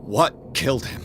What killed him?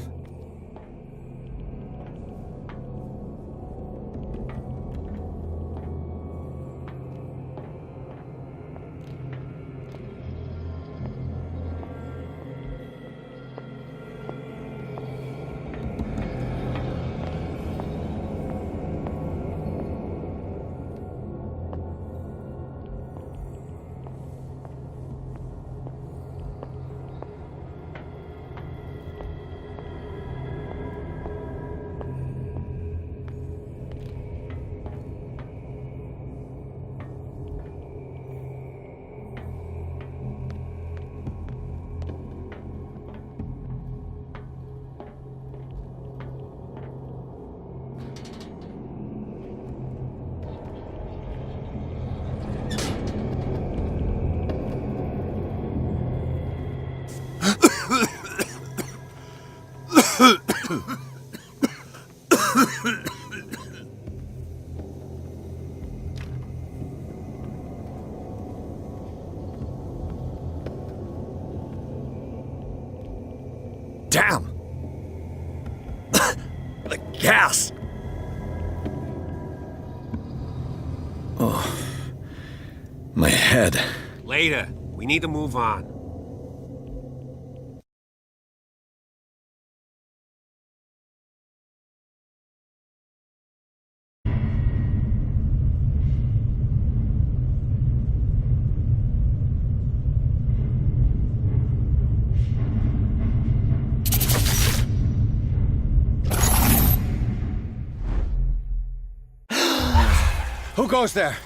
Damn! The gas! Oh, my head. Later. We need to move on. Who goes there?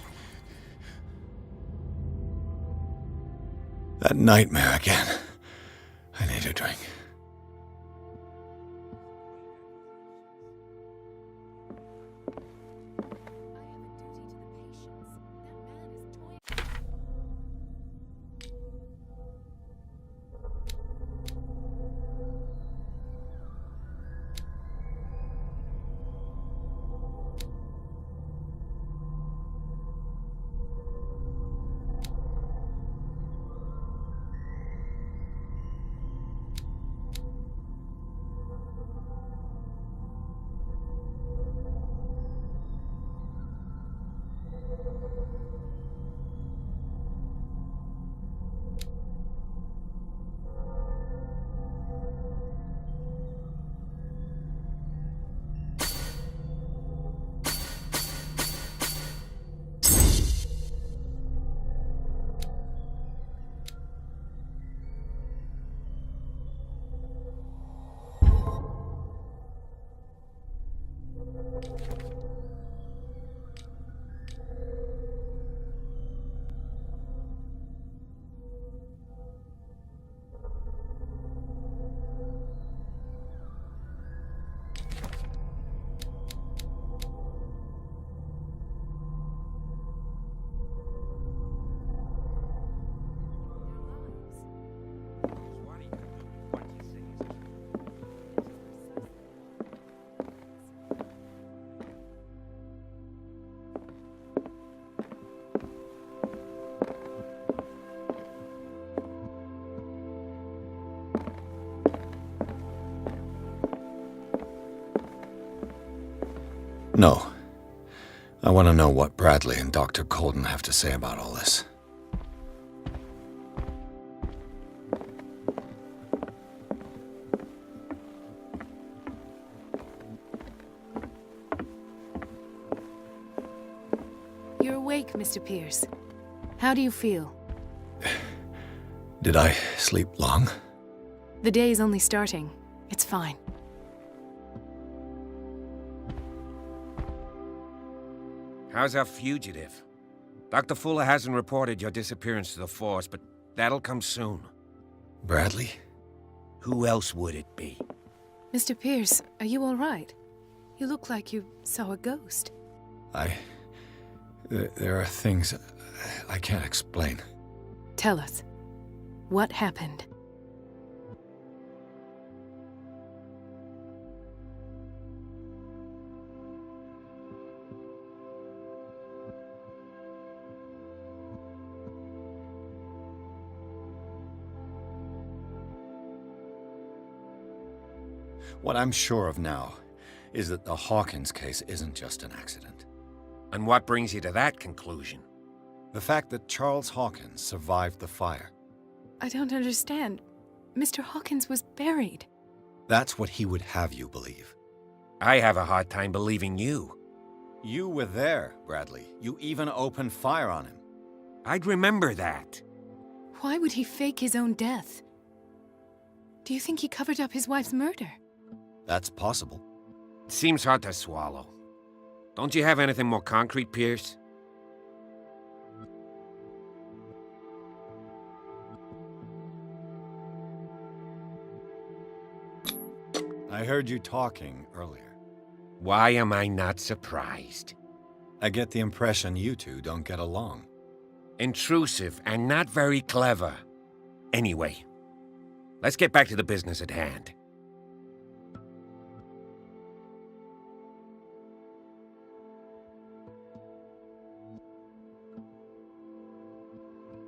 That nightmare again. I need a drink. No. I want to know what Bradley and Dr. Colden have to say about all this. You're awake, Mr. Pierce. How do you feel? Did I sleep long? The day is only starting. It's fine. How's our fugitive? Dr. Fuller hasn't reported your disappearance to the force, but that'll come soon. Bradley? Who else would it be? Mr. Pierce, are you all right? You look like you saw a ghost. There are things I can't explain. Tell us. What happened? What I'm sure of now is that the Hawkins case isn't just an accident. And what brings you to that conclusion? The fact that Charles Hawkins survived the fire. I don't understand. Mr. Hawkins was buried. That's what he would have you believe. I have a hard time believing you. You were there, Bradley. You even opened fire on him. I'd remember that. Why would he fake his own death? Do you think he covered up his wife's murder? That's possible. It seems hard to swallow. Don't you have anything more concrete, Pierce? I heard you talking earlier. Why am I not surprised? I get the impression you two don't get along. Intrusive and not very clever. Anyway, let's get back to the business at hand.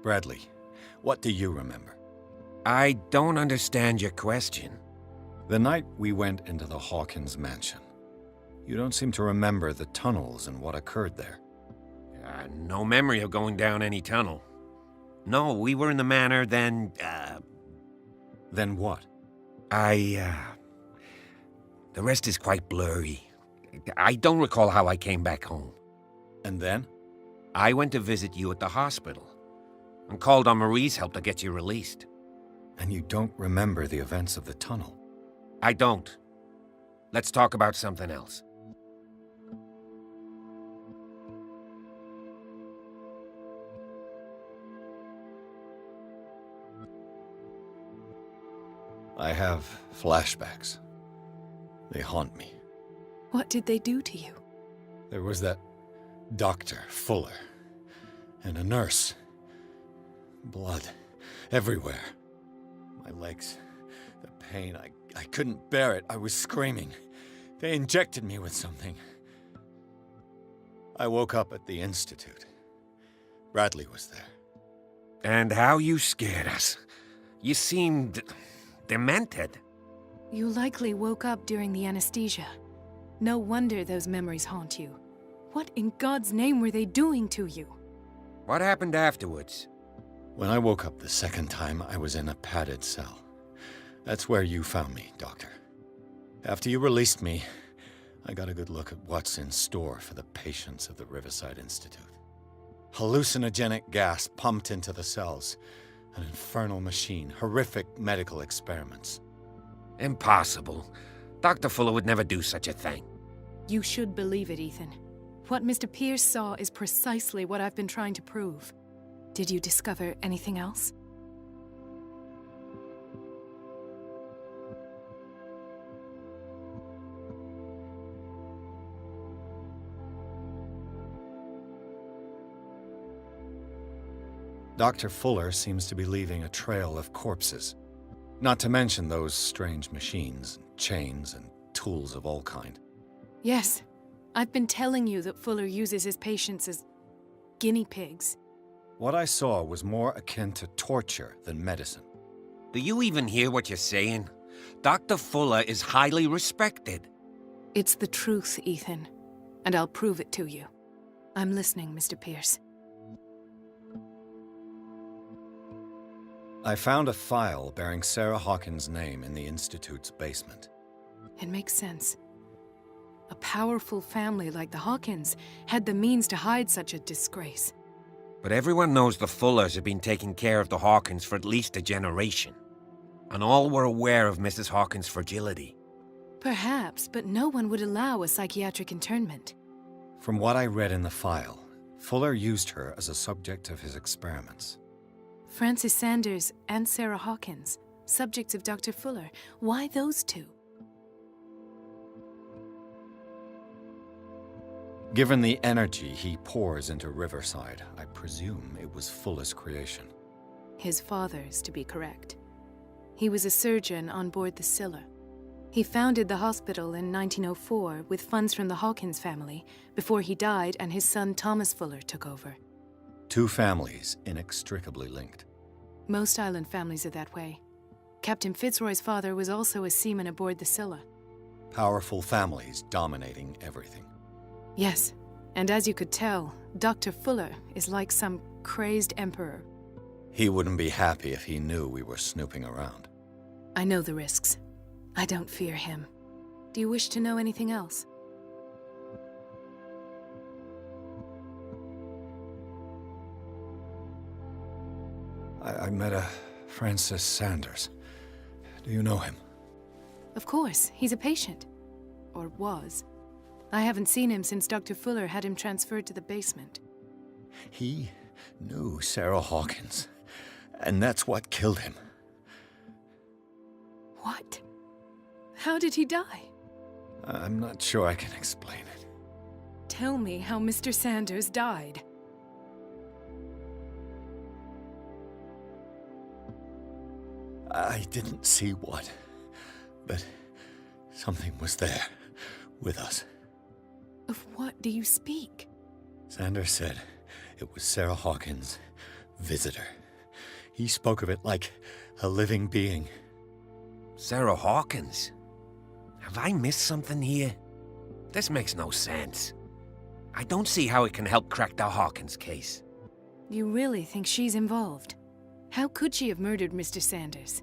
Bradley, what do you remember? I don't understand your question. The night we went into the Hawkins mansion. You don't seem to remember the tunnels and what occurred there. No memory of going down any tunnel. No, we were in the manor, then, Then what? The rest is quite blurry. I don't recall how I came back home. And then? I went to visit you at the hospital and called on Marie's help to get you released. And you don't remember the events of the tunnel? I don't. Let's talk about something else. I have flashbacks. They haunt me. What did they do to you? There was that Dr. Fuller and a nurse. Blood everywhere. My legs, the pain, I couldn't bear it. I was screaming. They injected me with something. I woke up at the Institute. Bradley was there. And how you scared us. You seemed demented. You likely woke up during the anesthesia. No wonder those memories haunt you. What in God's name were they doing to you? What happened afterwards? When I woke up the second time, I was in a padded cell. That's where you found me, Doctor. After you released me, I got a good look at what's in store for the patients of the Riverside Institute. Hallucinogenic gas pumped into the cells. An infernal machine, horrific medical experiments. Impossible. Dr. Fuller would never do such a thing. You should believe it, Ethan. What Mr. Pierce saw is precisely what I've been trying to prove. Did you discover anything else? Dr. Fuller seems to be leaving a trail of corpses. Not to mention those strange machines, chains, and tools of all kind. Yes. I've been telling you that Fuller uses his patients as guinea pigs. What I saw was more akin to torture than medicine. Do you even hear what you're saying? Dr. Fuller is highly respected. It's the truth, Ethan. And I'll prove it to you. I'm listening, Mr. Pierce. I found a file bearing Sarah Hawkins' name in the Institute's basement. It makes sense. A powerful family like the Hawkins had the means to hide such a disgrace. But everyone knows the Fullers have been taking care of the Hawkins for at least a generation. And all were aware of Mrs. Hawkins' fragility. Perhaps, but no one would allow a psychiatric internment. From what I read in the file, Fuller used her as a subject of his experiments. Francis Sanders and Sarah Hawkins, subjects of Dr. Fuller. Why those two? Given the energy he pours into Riverside, I presume it was Fuller's creation. His father's, to be correct. He was a surgeon on board the Scylla. He founded the hospital in 1904 with funds from the Hawkins family before he died and his son Thomas Fuller took over. Two families inextricably linked. Most island families are that way. Captain Fitzroy's father was also a seaman aboard the Scylla. Powerful families dominating everything. Yes, and as you could tell, Dr. Fuller is like some crazed emperor. He wouldn't be happy if he knew we were snooping around. I know the risks. I don't fear him. Do you wish to know anything else? I met a Francis Sanders. Do you know him? Of course, he's a patient. Or was. I haven't seen him since Dr. Fuller had him transferred to the basement. He knew Sarah Hawkins, and that's what killed him. What? How did he die? I'm not sure I can explain it. Tell me how Mr. Sanders died. I didn't see what, but something was there, with us. Of what do you speak? Sanders said it was Sarah Hawkins' visitor. He spoke of it like a living being. Sarah Hawkins? Have I missed something here? This makes no sense. I don't see how it can help crack the Hawkins case. You really think she's involved? How could she have murdered Mr. Sanders?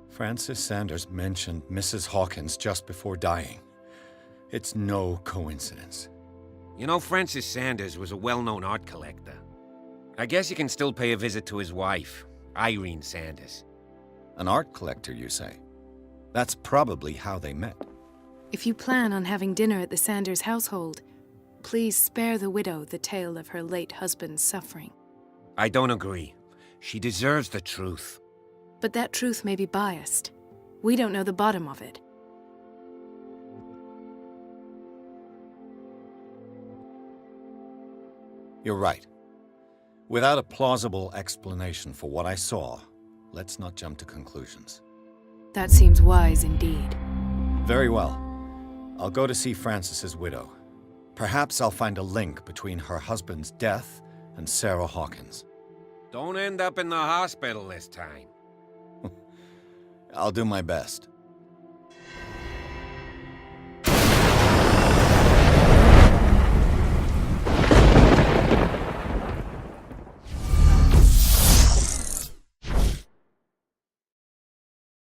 Francis Sanders mentioned Mrs. Hawkins just before dying. It's no coincidence. You know, Francis Sanders was a well-known art collector. I guess you can still pay a visit to his wife, Irene Sanders. An art collector, you say? That's probably how they met. If you plan on having dinner at the Sanders household, please spare the widow the tale of her late husband's suffering. I don't agree. She deserves the truth. But that truth may be biased. We don't know the bottom of it. You're right. Without a plausible explanation for what I saw, let's not jump to conclusions. That seems wise indeed. Very well. I'll go to see Francis's widow. Perhaps I'll find a link between her husband's death and Sarah Hawkins. Don't end up in the hospital this time. I'll do my best.